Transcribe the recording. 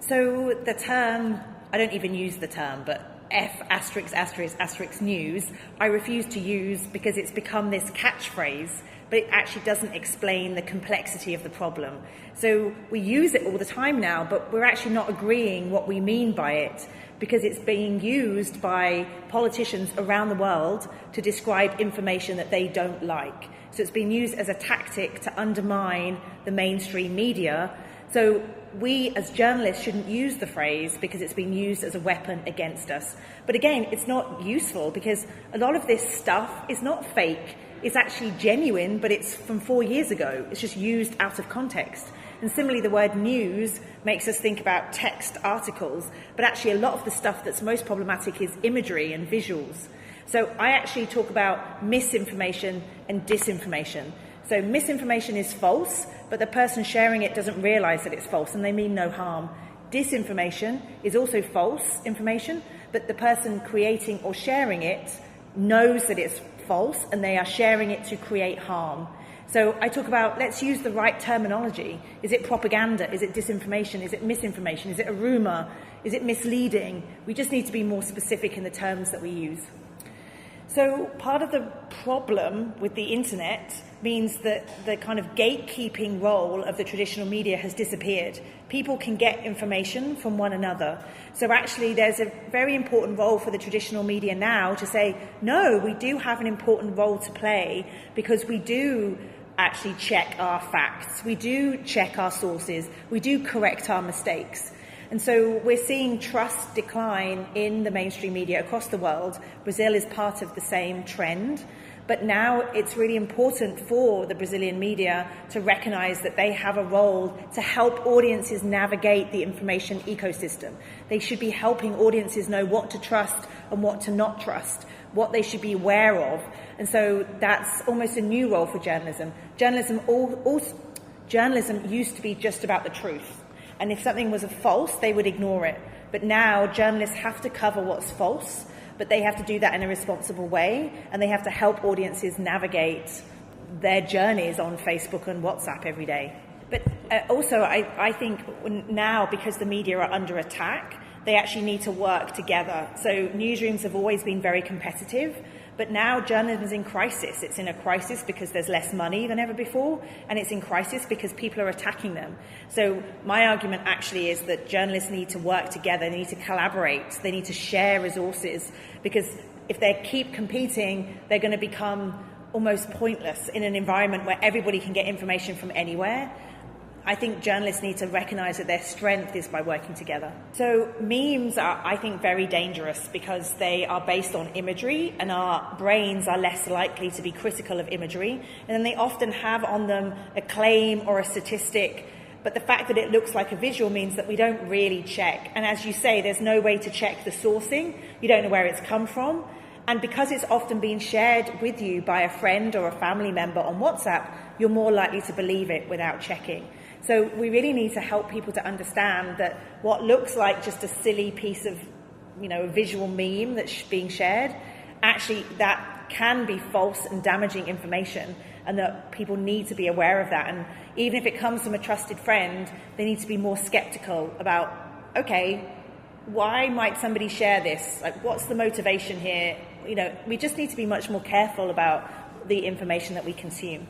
So the term, I don't even use the term, but F*** news, I refuse to use because it's become this catchphrase, but it actually doesn't explain the complexity of the problem. So we use it all the time now, but we're actually not agreeing what we mean by it because it's being used by politicians around the world to describe information that they don't like. So it's being used as a tactic to undermine the mainstream media. So we as journalists shouldn't use the phrase because it's being used as a weapon against us. But again, it's not useful because a lot of this stuff is not fake. It's actually genuine, but it's from 4 years ago. It's just used out of context. And similarly, the word news makes us think about text articles, but actually a lot of the stuff that's most problematic is imagery and visuals. So I actually talk about misinformation and disinformation. So misinformation is false, but the person sharing it doesn't realise that it's false and they mean no harm. Disinformation is also false information, but the person creating or sharing it knows that it's false and they are sharing it to create harm. So I talk about, let's use the right terminology. Is it propaganda? Is it disinformation? Is it misinformation? Is it a rumour? Is it misleading? We just need to be more specific in the terms that we use. So part of the problem with the internet means that the kind of gatekeeping role of the traditional media has disappeared. People can get information from one another. So actually there's a very important role for the traditional media now to say, no, we do have an important role to play because we do actually check our facts, we do check our sources, we do correct our mistakes. And so we're seeing trust decline in the mainstream media across the world. Brazil is part of the same trend. But now it's really important for the Brazilian media to recognise that they have a role to help audiences navigate the information ecosystem. They should be helping audiences know what to trust and what to not trust, what they should be aware of. And so that's almost a new role for journalism. Journalism used to be just about the truth. And if something was false, they would ignore it. But now journalists have to cover what's false, but they have to do that in a responsible way, and they have to help audiences navigate their journeys on Facebook and WhatsApp every day. But also, I think now, because the media are under attack, they actually need to work together. So newsrooms have always been very competitive, but now journalism is in crisis. It's in a crisis because there's less money than ever before, and it's in crisis because people are attacking them. So my argument actually is that journalists need to work together, they need to collaborate, they need to share resources, because if they keep competing, they're going to become almost pointless in an environment where everybody can get information from anywhere. I think journalists need to recognise that their strength is by working together. So memes are, I think, very dangerous because they are based on imagery, and our brains are less likely to be critical of imagery. And then they often have on them a claim or a statistic, but the fact that it looks like a visual means that we don't really check. And as you say, there's no way to check the sourcing. You don't know where it's come from. And because it's often being shared with you by a friend or a family member on WhatsApp, you're more likely to believe it without checking. So we really need to help people to understand that what looks like just a silly piece of, a visual meme that's being shared, actually that can be false and damaging information, and that people need to be aware of that. And even if it comes from a trusted friend, they need to be more skeptical about, okay, why might somebody share this? Like, what's the motivation here? We just need to be much more careful about the information that we consume.